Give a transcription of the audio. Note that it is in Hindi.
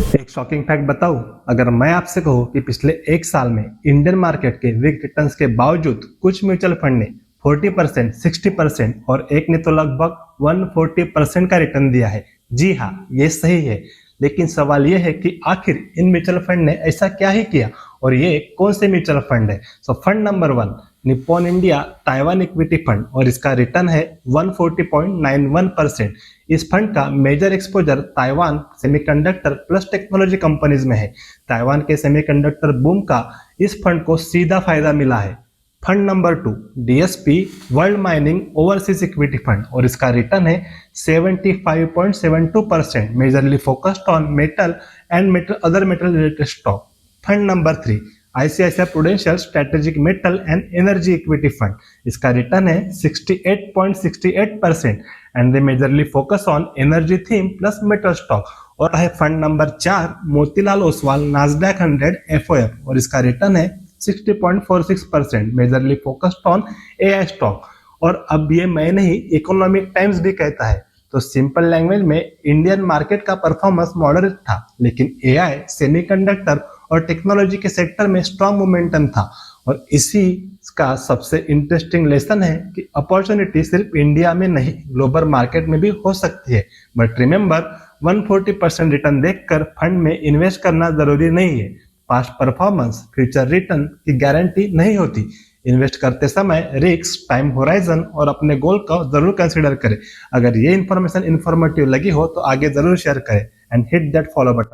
एक शॉकिंग फैक्ट बताऊं, अगर मैं आपसे कहूं कि पिछले एक साल में इंडियन मार्केट के वीक रिटर्न्स के बावजूद कुछ म्यूचुअल फंड ने 40%, 60% और एक ने तो लगभग 140% का रिटर्न दिया है। जी हाँ, ये सही है। लेकिन सवाल ये है कि आखिर इन म्यूचुअल फंड ने ऐसा क्या ही किया और ये कौन से म्यूचुअल फंड है। So fund number 1, Nippon India Taiwan equity fund और इसका रिटर्न है 140.91%। इस फंड का major exposure Taiwan semiconductor plus technology companies में है। ताइवान के सेमीकंडक्टर बूम का इस फंड को सीधा फायदा मिला है। Fund number 2, DSP world mining overseas equity fund और इसका रिटर्न है 75.72%, majorly focused on metal and other metal related stock. Fund number 3, ICICI prudential strategic metal and energy equity fund, इसका रिटर्न है 68.68% and they majorly focus on energy theme plus metal stock. और है fund number 4, Motilal Oswal Nasdaq 100 FOF और इसका रिटर्न है 60.46%, majorly focused on AI stock. और अब ये मैं नहीं, इकोनॉमिक टाइम्स भी कहता है। तो सिंपल लैंग्वेज में इंडियन मार्केट का परफॉर्मेंस मॉडरेट था, लेकिन एआई, सेमीकंडक्टर और टेक्नोलॉजी के सेक्टर में स्ट्रॉन्ग मोमेंटम था। और इसी का सबसे इंटरेस्टिंग लेसन है कि अपॉर्चुनिटी सिर्फ इंडिया में नहीं, ग्लोबल मार्केट में भी हो सकती है। बट रिमेंबर, 140% रिटर्न देखकर फंड में इन्वेस्ट करना जरूरी नहीं है। पास्ट परफॉर्मेंस फ्यूचर रिटर्न की गारंटी नहीं होती। इन्वेस्ट करते समय रिस्क, टाइम होराइजन और अपने गोल को जरूर कंसीडर करें। अगर ये इन्फॉर्मेशन इन्फॉर्मेटिव लगी हो तो आगे जरूर शेयर करें and hit that follow button.